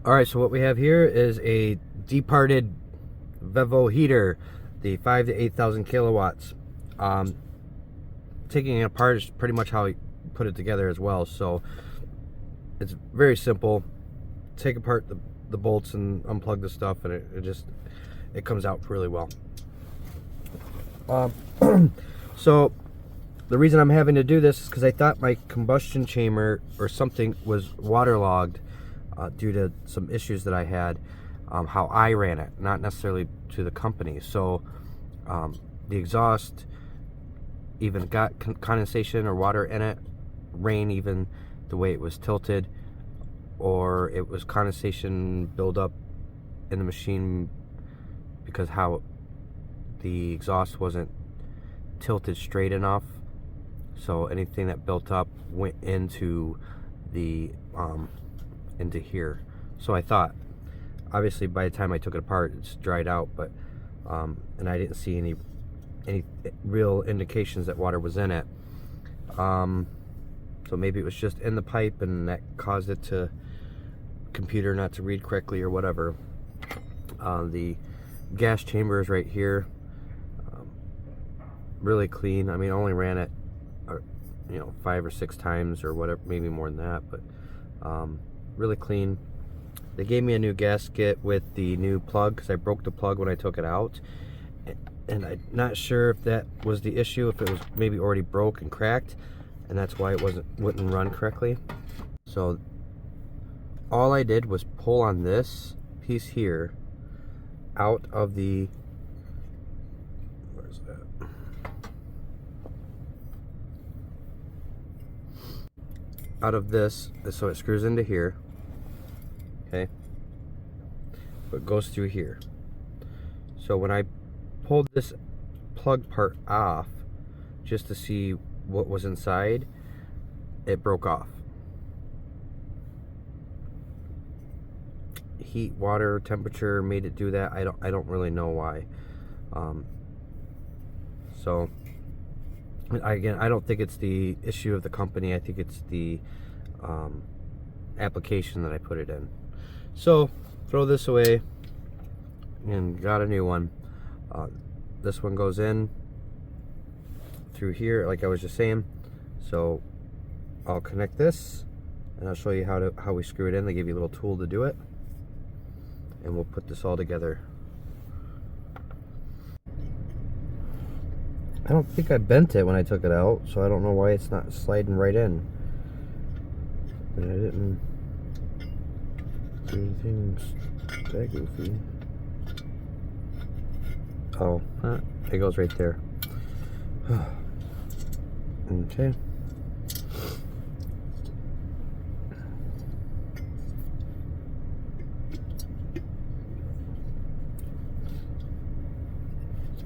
Alright, so what we have here is a departed Vevor heater, the 5 to 8,000 kilowatts. Taking it apart is pretty much how we put it together as well. So it's very simple. Take apart the bolts and unplug the stuff, and it comes out really well. So the reason I'm having to do this is because I thought my combustion chamber or something was waterlogged due to some issues that I had, how I ran it, not necessarily to the company. So the exhaust even got condensation or water in it, rain even the way it was tilted, or it was condensation buildup in the machine because how the exhaust wasn't tilted straight enough. So anything that built up went into the into here. So I thought, obviously by the time I took it apart, it's dried out, but and I didn't see any real indications that water was in it. So maybe it was just in the pipe and that caused it to computer not to read correctly or whatever. The gas chamber is right here, really clean. I mean, I only ran it 5 or 6 times or whatever, maybe more than that, but really clean. They gave me a new gasket with the new plug because I broke the plug when I took it out, and I'm not sure if that was the issue, if it was maybe already broke and cracked, and that's why it wouldn't run correctly. So all I did was pull on this piece here out of the, where's that? Out of this, so it screws into here, okay, but it goes through here. So when I pulled this plug part off just to see what was inside, it broke off. Heat, water, temperature made it do that. I don't really know why. So again, I don't think it's the issue of the company. I think it's the application that I put it in. So throw this away and got a new one. This one goes in through here, like I was just saying. So I'll connect this and I'll show you how we screw it in. They give you a little tool to do it, and we'll put this all together. I don't think I bent it when I took it out, so I don't know why it's not sliding right in. And I didn't do anything that goofy. Oh, it goes right there. Okay.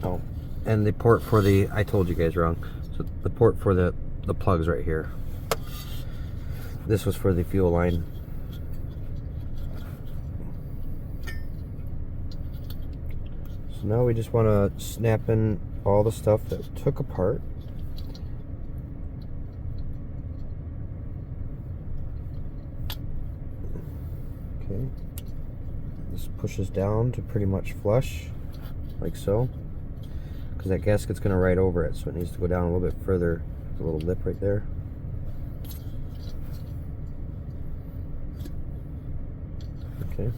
Oh, and the port for the, I told you guys wrong. So the port for the plugs right here. This was for the fuel line. So now we just want to snap in all the stuff that took apart. Okay. This pushes down to pretty much flush, like so. Because that gasket's going to ride over it, so it needs to go down a little bit further. There's a little lip right there. Okay.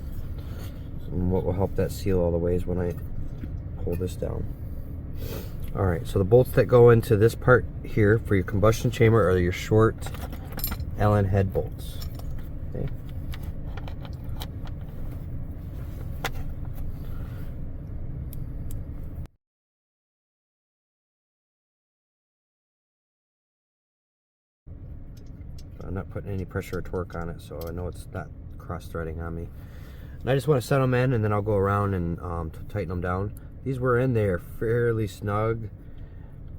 And what will help that seal all the way is when I pull this down. Alright, so the bolts that go into this part here for your combustion chamber are your short Allen head bolts. Okay. I'm not putting any pressure or torque on it, so I know it's not cross-threading on me. And I just want to set them in, and then I'll go around and tighten them down. These were in there fairly snug,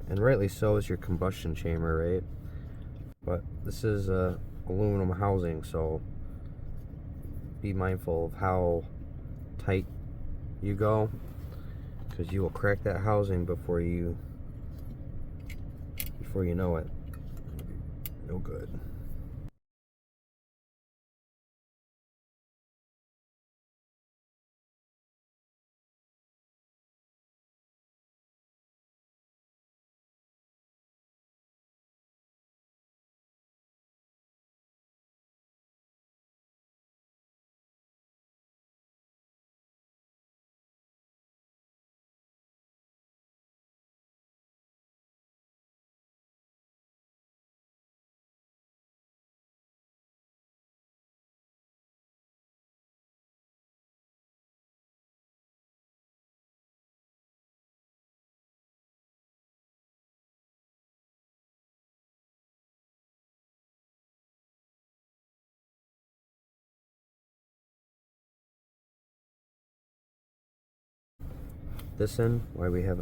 and rightly so is your combustion chamber, right? But this is a aluminum housing, so be mindful of how tight you go, because you will crack that housing before you know it. No good. this in while we have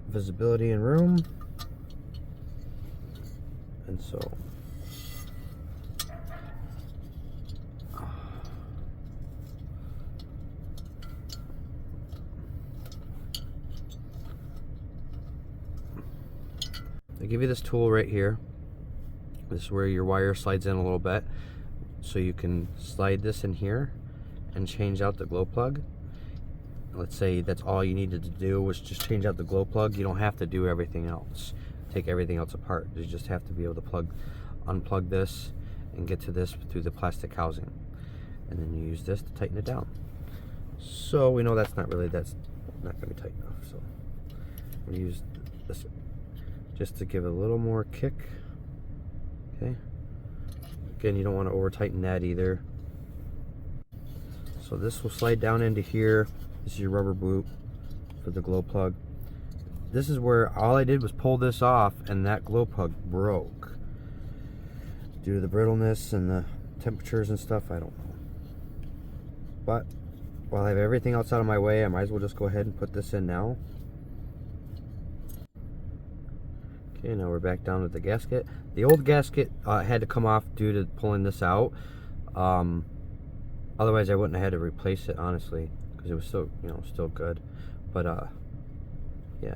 visibility and room. And so I give you this tool right here. This is where your wire slides in a little bit, so you can slide this in here and change out the glow plug. Let's say that's all you needed to do was just change out the glow plug. You don't have to do everything else, take everything else apart. You just have to be able to unplug this and get to this through the plastic housing, and then you use this to tighten it down. So we know that's not going to be tight enough, so we use this just to give it a little more kick. Okay, again, you don't want to over tighten that either. So this will slide down into here. This is your rubber boot for the glow plug. This is where all I did was pull this off and that glow plug broke due to the brittleness and the temperatures and stuff. I don't know, but while I have everything else out of my way, I might as well just go ahead and put this in now. Okay, now we're back down with the gasket. The old gasket had to come off due to pulling this out. Otherwise I wouldn't have had to replace it, honestly, because it was still, still good. But yeah,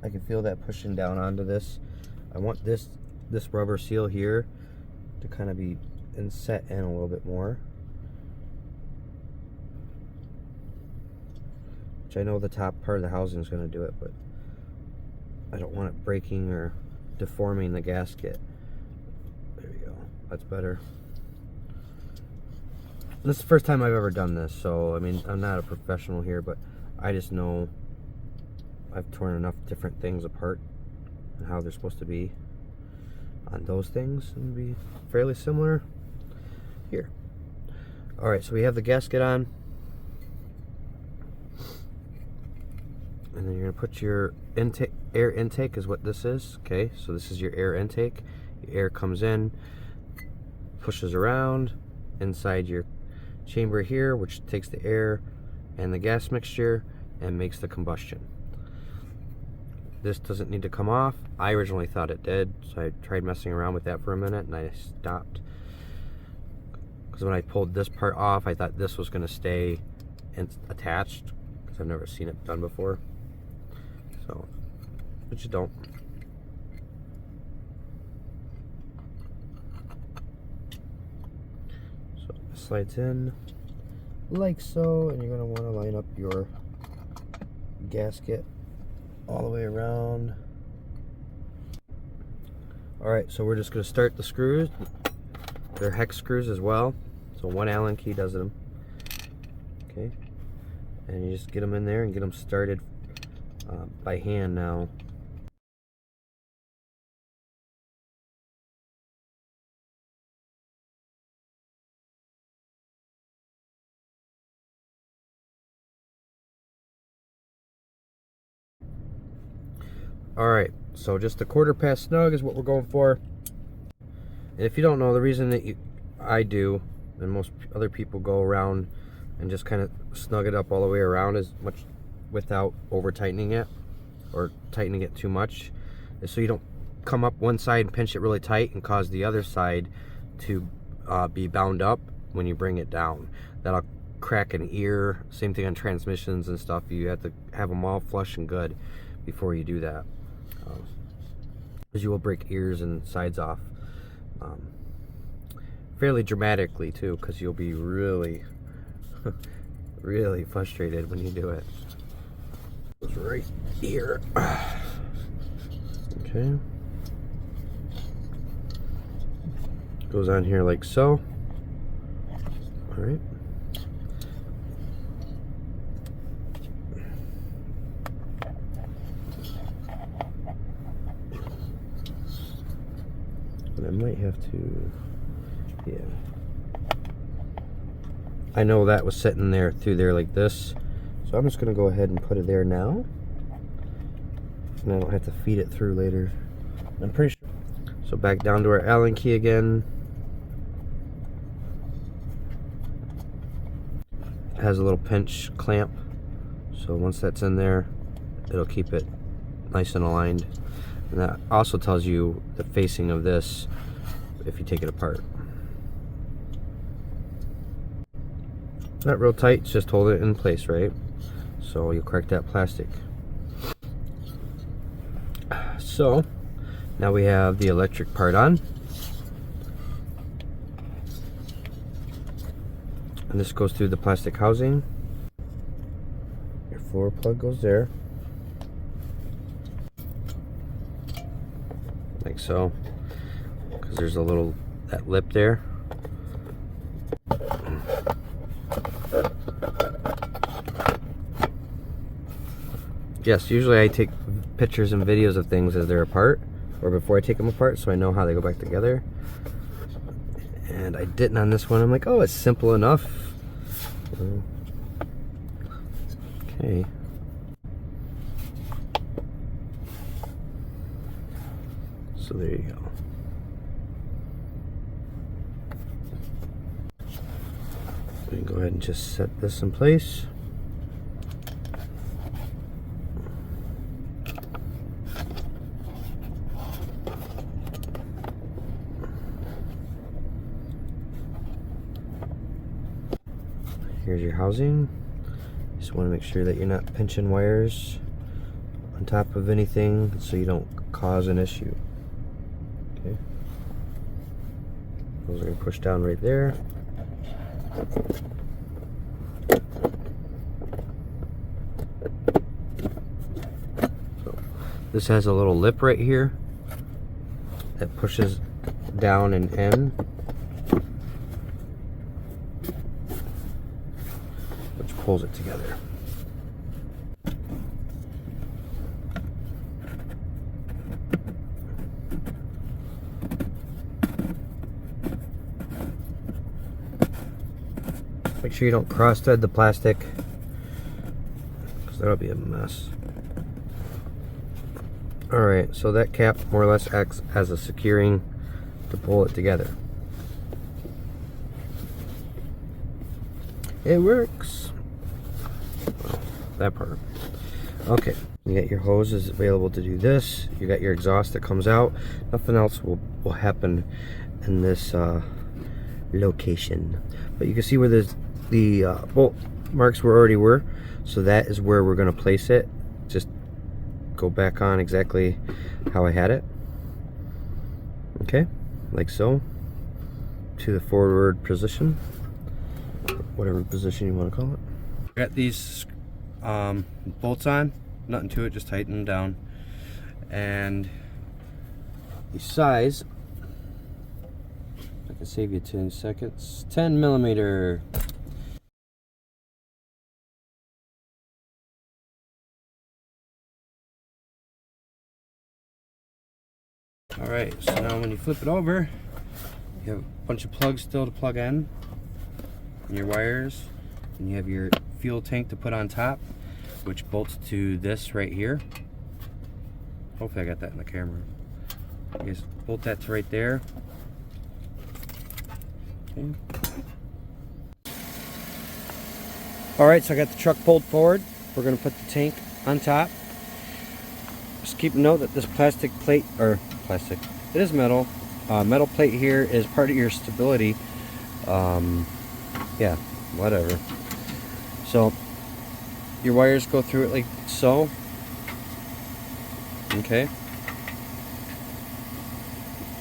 I can feel that pushing down onto this. I want this rubber seal here to kind of be set in a little bit more. I know the top part of the housing is going to do it, but I don't want it breaking or deforming the gasket. There you go. That's better. This is the first time I've ever done this, so I mean, I'm not a professional here, but I just know I've torn enough different things apart and how they're supposed to be on those things, and be fairly similar here. Alright, so we have the gasket on. And then you're going to put your intake, air intake is what this is. Okay, so this is your air intake. Your air comes in, pushes around inside your chamber here, which takes the air and the gas mixture and makes the combustion. This doesn't need to come off. I originally thought it did, so I tried messing around with that for a minute and I stopped. Because when I pulled this part off, I thought this was going to stay attached, because I've never seen it done before. So, but you don't. So it slides in like so, and you're going to want to line up your gasket all the way around. Alright, so we're just going to start the screws. They're hex screws as well, so one Allen key does them. Okay, and you just get them in there and get them started by hand now. Alright, so just a quarter pass snug is what we're going for. And if you don't know, the reason that I do, and most other people go around and just kind of snug it up all the way around as much without over tightening it or tightening it too much, is so you don't come up one side and pinch it really tight and cause the other side to be bound up when you bring it down. That'll crack an ear. Same thing on transmissions and stuff. You have to have them all flush and good before you do that, because you will break ears and sides off fairly dramatically too, because you'll be really really frustrated when you do it. It's right here. Okay, goes on here like so. All right, and I might have to, yeah, I know that was sitting there through there like this, so I'm just gonna go ahead and put it there now, and I don't have to feed it through later, I'm pretty sure. So back down to our Allen key again. has a little pinch clamp, so once that's in there, it'll keep it nice and aligned. And that also tells you the facing of this if you take it apart. Not real tight, just hold it in place, right? So you crack that plastic. So now we have the electric part on. And this goes through the plastic housing. Your floor plug goes there. Like so. Because there's a little, that lip there. Yes, usually I take pictures and videos of things as they're apart, or before I take them apart, so I know how they go back together. And I didn't on this one. I'm like, oh, it's simple enough. Okay. So there you go. We can go ahead and just set this in place. Here's your housing. Just want to make sure that you're not pinching wires on top of anything so you don't cause an issue. Okay. Those are going to push down right there. So this has a little lip right here that pushes down and in, which pulls it together. Make sure you don't cross thread the plastic, because that'll be a mess. Alright, so that cap more or less acts as a securing to pull it together. It works. Well, that part. Okay, you got your hoses available to do this. You got your exhaust that comes out. Nothing else will happen in this location. But you can see where the bolt marks already were. So that is where we're going to place it. Just go back on exactly how I had it. Okay, like so. To the forward position. Whatever position you want to call it. Got these bolts on, nothing to it, just tighten them down. And the size, I can save you 10 seconds, 10 millimeter. Alright, so now when you flip it over, you have a bunch of plugs still to plug in, and your wires, and you have your fuel tank to put on top, which bolts to this right here. Hopefully I got that in the camera. You just bolt that to right there. Okay. Alright, so I got the truck pulled forward. We're going to put the tank on top. Just keep a note that this plastic plate, or plastic, it is metal. Metal plate here is part of your stability. Yeah, whatever. So your wires go through it like so. Okay.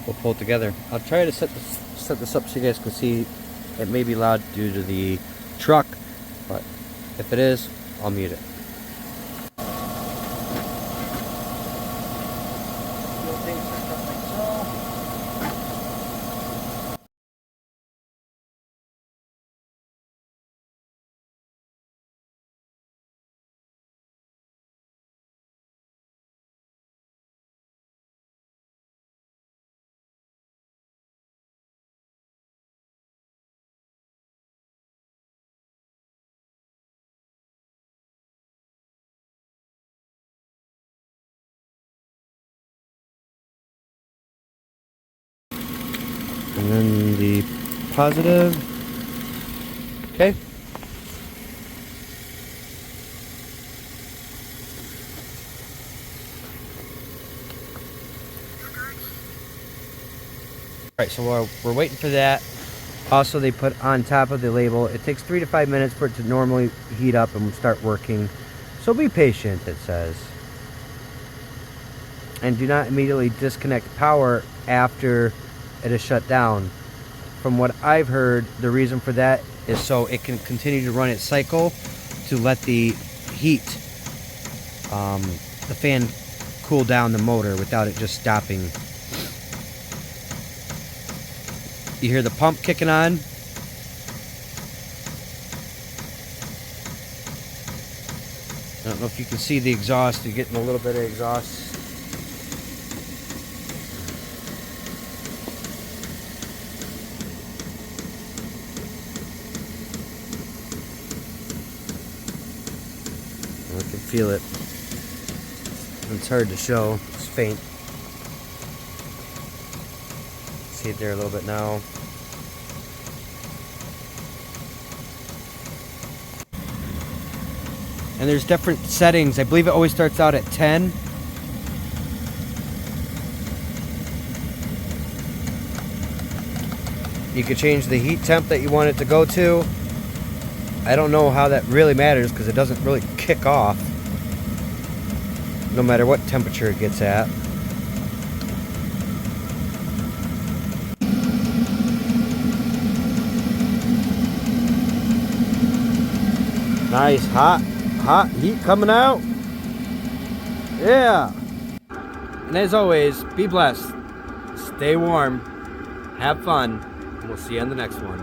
We'll pull it together. I'll try to set this up so you guys can see. It may be loud due to the truck, but if it is, I'll mute it. And then the positive. Okay. Alright, so while we're waiting for that, also they put on top of the label, it takes 3 to 5 minutes for it to normally heat up and start working. So be patient, it says. And do not immediately disconnect power after it is shut down. From what I've heard, the reason for that is so it can continue to run its cycle to let the heat, the fan cool down the motor without it just stopping. You hear the pump kicking on. I don't know if you can see the exhaust. You're getting a little bit of exhaust. I can feel it. It's hard to show. It's faint. See it there a little bit now. And there's different settings. I believe it always starts out at 10. You could change the heat temp that you want it to go to. I don't know how that really matters because it doesn't really kick off no matter what temperature it gets at. Nice hot heat coming out. Yeah. And as always, be blessed, stay warm, have fun, and we'll see you on the next one.